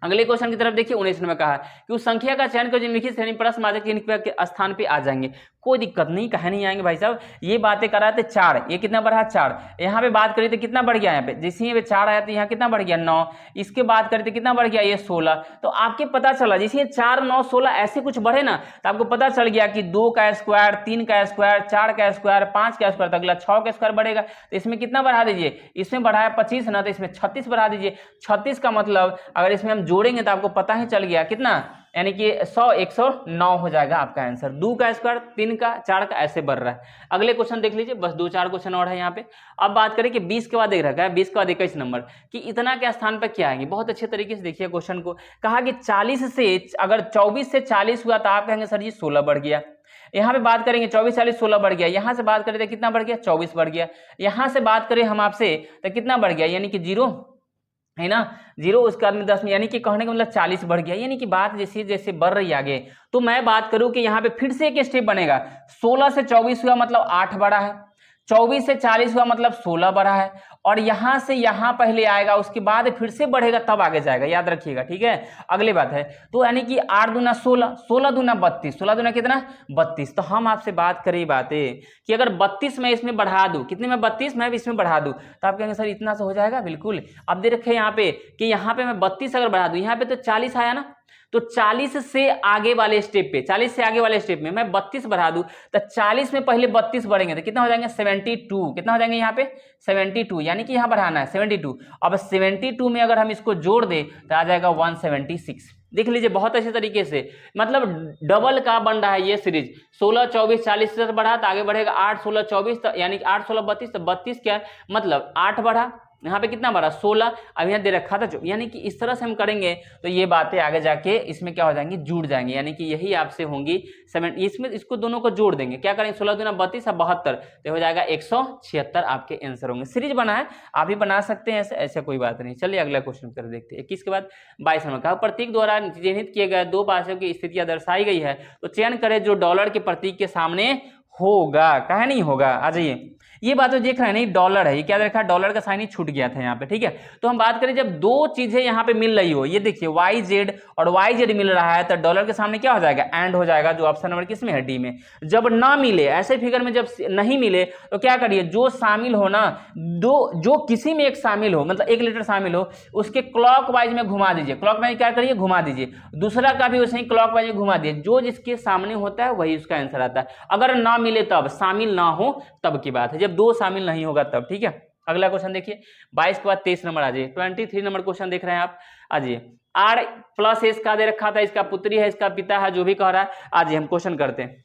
[SPEAKER 1] अगले क्वेश्चन की तरफ देखिए 19 में कहा कि उस संख्या का चयन कर निम्नलिखित श्रेणी प्रश्नवाचक के स्थान पे आ जाएंगे। कोई दिक्कत नहीं, कहे नहीं आएंगे भाई साहब, ये बातें कराते 4, ये कितना बढ़ा 4, यहाँ पे बात करी तो कितना बढ़ गया, यहाँ पे जैसे यहाँ पे 4 आया तो यहाँ कितना बढ़ गया 9, इसके बात करी तो कितना बढ़ गया ये 16। तो आपके पता चला जैसे 4 9 16 ऐसे कुछ बढ़े ना, तो आपको पता चल गया कि 2 का स्क्वायर 3 का स्क्वायर 4 का स्क्वायर 5 का स्क्वायर, तो अगला 6 का स्क्वायर बढ़ेगा, तो इसमें कितना बढ़ा दीजिए, इसमें बढ़ाया 25 ना, तो इसमें 36 बढ़ा दीजिए। 36 का मतलब अगर इसमें हम जोड़ेंगे तो आपको पता ही चल गया कितना, यानी कि 100 109 हो जाएगा आपका आंसर। 2 का स्क्वायर 3 का 4 का ऐसे बढ़ रहा है। अगले क्वेश्चन देख लीजिए, बस 2 4 क्वेश्चन और है यहाँ पे। अब बात करें कि 20 के बाद देख रखा है, 20 के बाद 21 नंबर कि इतना के स्थान पर क्या आएंगे। बहुत अच्छे तरीके से देखिए क्वेश्चन को, कहा कि 40 से अगर 24 से 40 हुआ तो आप कहेंगे सर जी 16 बढ़ गया। यहाँ पे बात करेंगे 24 40 16 बढ़ गया, यहाँ से बात करें तो कितना बढ़ गया 24 बढ़ गया, यहाँ से बात करें हम आपसे तो कितना बढ़ गया, यानी कि 0 है ना, 0 उसके बाद में 10 में, यानी कि कहने का मतलब 40 बढ़ गया। यानी कि बात जैसे जैसे बढ़ रही आगे, तो मैं बात करूं कि यहाँ पे फिर से एक स्टेप बनेगा, 16 से 24 हुआ मतलब 8 बढ़ा है, 24 से 40 हुआ मतलब 16 बढ़ा है, और यहां से यहां पहले आएगा उसके बाद फिर से बढ़ेगा तब आगे जाएगा, याद रखिएगा ठीक है। अगली बात है तो यानी कि 8 दूना 16, 16 दूना 32, 16 दूना कितना 32। तो हम आपसे बात करें बातें कि अगर 32 मैं इसमें बढ़ा दूं, कितने में 32 मैं भी इसमें बढ़ा दूं, तो आप कहेंगे सर इतना से हो जाएगा, बिल्कुल। अब दे रखे यहाँ पे कि यहाँ पे मैं 32 अगर बढ़ा दूं, यहाँ पे तो 40 आया ना, तो 40 से आगे वाले स्टेप पे, 40 से आगे वाले स्टेप में मैं 32 बढ़ा दूं, तो 40 में पहले 32 बढ़ेंगे तो कितना हो जाएंगे 72, कितना हो जाएंगे यहाँ पे 72, यानी कि यहाँ बढ़ाना है 72। अब 72 में अगर हम इसको जोड़ दें तो आ जाएगा 176। देख लीजिए बहुत अच्छे तरीके से, मतलब डबल का बन रहा है ये सीरीज। 16 24 40 से बढ़ा तो आगे बढ़ेगा 8 16 24, तो यानी कि 8 16 32, तो 32 क्या मतलब 8 बढ़ा, यहाँ पे कितना बढ़ा 16, अब यहाँ दे रखा था, यानी कि इस तरह से हम करेंगे तो ये बातें आगे जाके इसमें क्या हो जाएंगी जुड़ जाएंगे, यानी कि यही आपसे होंगी 7, इसमें इसको दोनों को जोड़ देंगे, क्या करेंगे 16 दूना 32 और 72, तो हो जाएगा 176 आपके आंसर होंगे। सीरीज बना है, आप भी बना सकते हैं, ऐसे कोई बात नहीं। चलिए अगला क्वेश्चन कर देखते हैं। 21 के बाद 22 नंबर, कहा प्रतीक द्वारा चिन्हित किए गए 2 भाषाओं की स्थितियां दर्शाई गई है, तो चयन करें जो डॉलर के प्रतीक के सामने होगा, कहे नहीं होगा। आ जाइए ये बात तो देख रहे हैं नहीं, डॉलर है, ये क्या देखा, डॉलर का साइन ही छूट गया था यहाँ पे, ठीक है। तो हम बात करें जब दो चीजें यहाँ पे मिल रही हो, ये देखिए वाई जेड और वाई जेड मिल रहा है, तो डॉलर के सामने क्या हो जाएगा, एंड हो जाएगा, जो ऑप्शन नंबर किसमें है, डी में। जब ना मिले, ऐसे फिगर में जब नहीं मिले तो क्या करिए, जो शामिल हो ना, जो किसी में एक शामिल हो, मतलब एक लेटर शामिल हो, उसके क्लॉकवाइज में घुमा दीजिए, क्लॉकवाइज क्या करिए, घुमा दीजिए, दूसरा का भी उसे क्लॉकवाइज में घुमा दीजिए, जो जिसके सामने होता है वही उसका आंसर आता है। अगर ना मिले तब, शामिल ना हो तब की बात है, जब दो शामिल नहीं होगा तब, ठीक है। अगला क्वेश्चन देखिए, 22 के बाद 23 नंबर आ जाइए, 23 नंबर क्वेश्चन देख रहे हैं आप, आ जाइए। आर प्लस एस का दे रखा था, इसका पुत्री है, इसका पिता है, जो भी कह रहा है, आज हम क्वेश्चन करते हैं।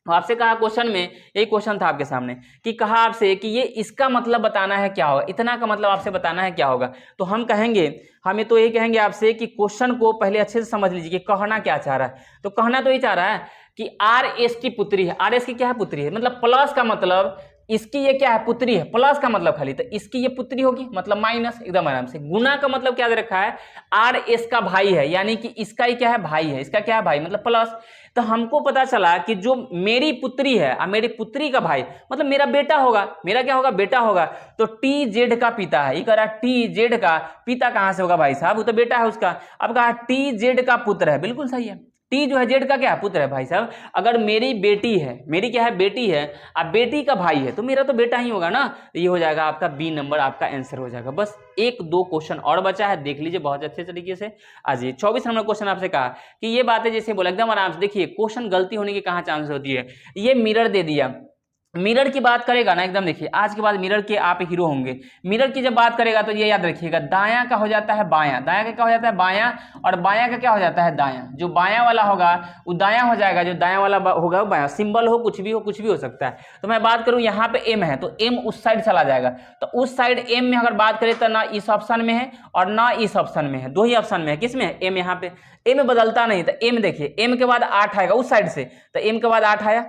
[SPEAKER 1] आपसे कहा क्वेश्चन में, यही क्वेश्चन था आपके सामने कि कहा आपसे कि ये इसका मतलब बताना है क्या होगा, इतना का मतलब आपसे बताना है क्या होगा। तो हम कहेंगे, हमें तो यही कहेंगे आपसे कि क्वेश्चन को पहले अच्छे से समझ लीजिए कि कहना क्या चाह रहा है। तो कहना तो ये चाह रहा है कि आर एस की पुत्री है, आर एस की क्या है, पुत्री है, मतलब प्लस का मतलब इसकी ये क्या है, पुत्री है, प्लस का मतलब खाली, तो इसकी ये पुत्री होगी, मतलब माइनस, एकदम आराम से। गुना का मतलब क्या दे रखा है, आर एस का भाई है, यानी कि इसका ही क्या है, भाई है, इसका क्या है, भाई, मतलब प्लस। तो हमको पता चला कि जो मेरी पुत्री है और मेरी पुत्री का भाई मतलब मेरा बेटा होगा, मेरा क्या होगा, बेटा होगा। तो टी जेड का पिता है, ये कह रहा टी जेड का पिता कहां से होगा भाई साहब, वो तो बेटा है उसका। अब कहा टी जेड का पुत्र है, बिल्कुल सही है, टी जो है जेड का क्या है, पुत्र है भाई साहब। अगर मेरी बेटी है, मेरी क्या है, बेटी है, अब बेटी का भाई है, तो मेरा तो बेटा ही होगा ना। तो ये हो जाएगा आपका बी नंबर, आपका आंसर हो जाएगा। बस एक दो क्वेश्चन और बचा है, देख लीजिए बहुत अच्छे तरीके से। आज ये 24 नंबर क्वेश्चन आपसे कहा कि ये बातें जैसे बोला, एकदम आराम से देखिए, क्वेश्चन गलती होने की कहाँ चांस होती है। ये मिरर दे दिया, मिरर की बात करेगा ना, एकदम देखिए, आज के बाद मिरर के आप हीरो होंगे। मिरर की जब बात करेगा तो ये याद रखिएगा, दायां का हो जाता है बायां, दायां का क्या हो जाता है, बायां, और बायां का क्या हो जाता है, दायां। जो बायां वाला होगा वो दायां हो जाएगा, जो दायां वाला होगा वो बायां। सिंबल हो, कुछ भी हो, कुछ भी हो सकता है। तो मैं बात करूं यहाँ पे एम है, तो एम उस साइड चला जाएगा, तो उस साइड एम में अगर बात करें तो ना इस ऑप्शन में है और ना इस ऑप्शन में है, दो ही ऑप्शन में है। किसमें है, एम, यहाँ पे एम बदलता नहीं। तो एम देखिए, एम के बाद 8 आएगा उस साइड से, तो एम के बाद 8 आया,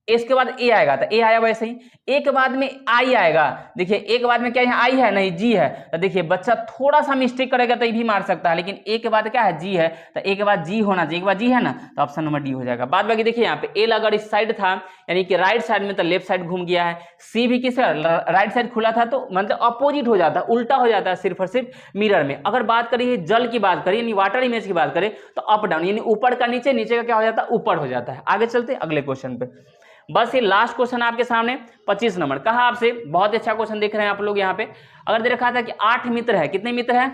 [SPEAKER 1] इसके बाद ए आएगा, तो ए आया वैसे ही। ए के बाद में आई आएगा, देखिए ए के बाद में क्या है, आई है नहीं, जी है। तो देखिए बच्चा थोड़ा सा मिस्टेक करेगा तो ये भी मार सकता है, लेकिन ए के बाद क्या है, जी है, तो ए के बाद जी होना चाहिए, एक बार जी है ना, तो ऑप्शन नंबर डी हो जाएगा। बाद बाकी देखिए यहाँ पे ए अगर इस साइड था, यानी कि राइट साइड में, तो लेफ्ट साइड घूम गया है। सी भी किस राइट साइड खुला था, तो मतलब अपोजिट हो जाता है, उल्टा हो जाता है सिर्फ और सिर्फ मिरर में। अगर बात करिए जल की बात करिए, यानी वाटर इमेज की बात करें, तो अप डाउन, यानी ऊपर का नीचे, नीचे का क्या हो जाता है, ऊपर हो जाता है। आगे चलते अगले क्वेश्चन पे। बस ये लास्ट क्वेश्चन आपके सामने 25 नंबर। कहा आपसे, बहुत अच्छा क्वेश्चन देख रहे हैं आप लोग यहाँ पे। अगर दे रखा था कि 8 मित्र है, कितने मित्र है,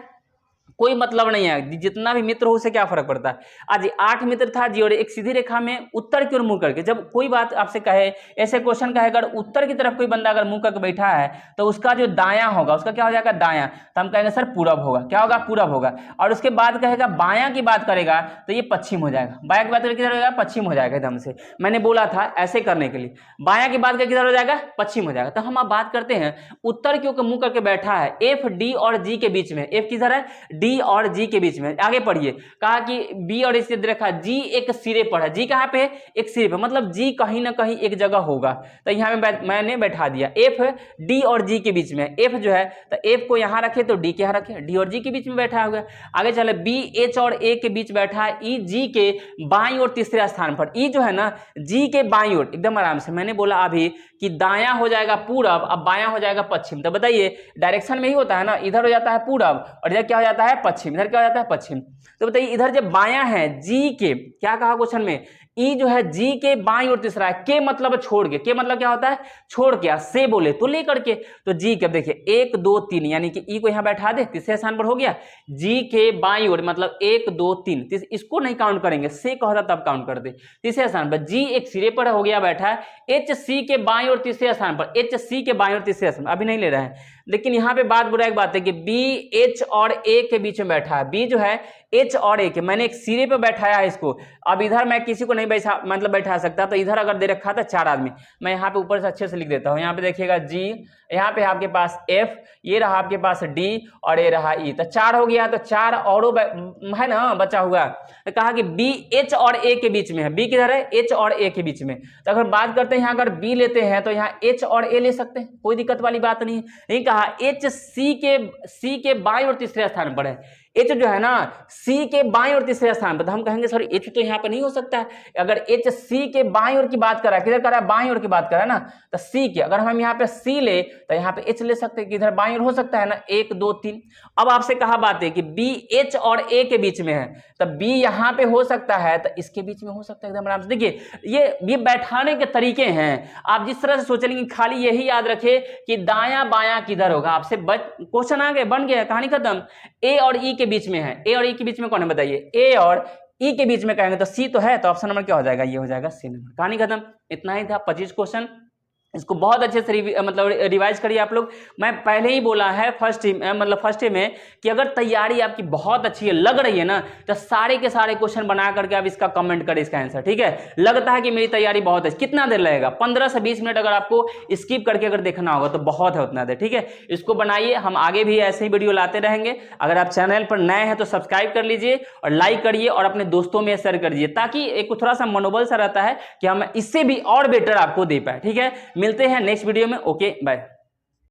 [SPEAKER 1] कोई मतलब नहीं है, जितना भी मित्र हो उसे क्या फर्क पड़ता है। आज 8 मित्र था जी, और एक सीधी रेखा में उत्तर की ओर मुंह करके, जब कोई बात आपसे कहे, ऐसे क्वेश्चन कहे, अगर उत्तर की तरफ कोई बंदा अगर मुंह करके बैठा है, तो उसका जो दायां होगा उसका क्या हो जाएगा, दायां। तो हम कहेंगे सर पूरब होगा, क्या होगा, पूरब होगा। और उसके बाद कहेगा बायां की बात करेगा तो ये पश्चिम हो जाएगा, बायां की बात करके किधर हो जाएगा, पश्चिम हो जाएगा एकदम से। मैंने बोला था ऐसे करने के लिए, बायां की बात करके किधर हो जाएगा, पश्चिम हो जाएगा। तो हम अब बात करते हैं, उत्तर की ओर मुंह करके बैठा है, एफ डी और जी के बीच में, एफ किधर है, डी और जी के बीच में। आगे पढ़िए, कहा कि बी और इससे देखा जी एक सिरे पर है, जी कहां पे है, एक सिरे पे, मतलब जी कहीं ना कहीं एक जगह होगा। तो यहां में मैंने बैठा दिया, एफ डी और जी के बीच में, एफ जो है तो एफ को यहां रखे तो डी के यहां रखे, डी और जी के बीच में बैठा हुआ। आगे चले, बी एच और ए के बीच बैठा है, ई जी के बाईं और तीसरे स्थान पर, ई जो है ना जी के बाईं ओर, एकदम आराम से। मैंने बोला अभी कि दायां हो जाएगा पूरब, अब बायां हो जाएगा पश्चिम। तो बताइए डायरेक्शन में ही होता है ना, इधर हो जाता है पूरब और इधर क्या हो जाता है, पश्चिम, इधर क्या हो जाता है, पश्चिम। तो बताइए इधर जब बायां है जी के, क्या कहा क्वेश्चन में, ई जो है जी के बाईं और तीसरा है, के मतलब छोड़ के, के मतलब क्या होता है, छोड़ के, से बोले तो लेकर के, तो जी के देखिए 1 2 3, यानी कि ई को यहां बैठा दे, तीसरे स्थान पर हो गया, जी के बाईं ओर मतलब 1 2 3, इसको नहीं काउंट करेंगे, से कहता तब काउंट कर दे। तीसरे स्थान पर जी एक सिरे पर हो गया बैठा है, एच सी के बाईं और तीसरे स्थान पर, एच सी के बाईं और तीसरे स्थान, अभी नहीं ले रहा है। लेकिन यहाँ पे बात बुरा एक बात है कि बी एच और ए के बीच में बैठा है, बी जो है एच और ए के, मैंने एक सिरे पे बैठाया है इसको। अब इधर मैं किसी को नहीं बैठा मतलब बैठा सकता, तो इधर अगर दे रखा था 4 आदमी, मैं यहाँ पे ऊपर से अच्छे से लिख देता हूँ। यहाँ पे देखिएगा जी, यहाँ पे आपके पास F, ये रहा आपके पास D और ये रहा E। तो 4 हो गया, तो 4 और है ना बचा हुआ। तो कहा कि B H और A के बीच में है। B किधर है? H और A के बीच में। तो अगर बात करते हैं यहाँ अगर B लेते हैं तो यहाँ H और A ले सकते हैं, कोई दिक्कत वाली बात नहीं है। नहीं कहा H C के बाईं और तीसरे स्थान पर है। H जो है ना C के बाईं और तीसरे स्थान पर, तो हम कहेंगे सर H तो यहाँ पर नहीं हो सकता है। अगर H C के बाईं ओर की बात कर रहा है, किधर कर रहा है? बाईं ओर की बात कर रहा है ना, तो C के अगर हम यहाँ पे C ले तो यहाँ पे H ले सकते हैं, किधर बाईं ओर हो सकता है ना, 1 2 3। अब आपसे कहा बात है कि B H और A के बीच में है, तो B यहाँ पे हो सकता है, तो इसके बीच में हो सकता है एकदम आराम से। देखिए ये बैठाने के तरीके हैं, आप जिस तरह से सोचेंगे खाली यही याद रखे कि दायां बायां किधर होगा। आपसे क्वेश्चन आ गए, बन गया, कहानी खत्म। A और E के बीच में है, A और E के बीच में कौन है बताइए? A और E के बीच में कहेंगे तो C तो है, तो ऑप्शन नंबर क्या हो जाएगा? ये हो जाएगा C नंबर। कहानी खत्म। इतना ही था 25 क्वेश्चन। इसको बहुत अच्छे से मतलब रिवाइज करिए आप लोग। मैं पहले ही बोला है फर्स्ट में कि अगर तैयारी आपकी बहुत अच्छी है, लग रही है ना, तो सारे के सारे क्वेश्चन बना करके आप इसका कमेंट करें, इसका आंसर। ठीक है, लगता है कि मेरी तैयारी बहुत है, कितना देर लगेगा? 15 से 20 मिनट अगर आपको स्किप करके अगर देखना होगा तो बहुत है, उतना देर। ठीक है, इसको बनाइए, हम आगे भी ऐसे ही वीडियो लाते रहेंगे। अगर आप चैनल पर नए हैं तो सब्सक्राइब कर लीजिए और लाइक करिए और अपने दोस्तों में शेयर कर दीजिए, ताकि एक थोड़ा सा मनोबल सा रहता है कि हम इससे भी और बेटर आपको दे पाए। ठीक है, मिलते हैं नेक्स्ट वीडियो में। Okay, bye.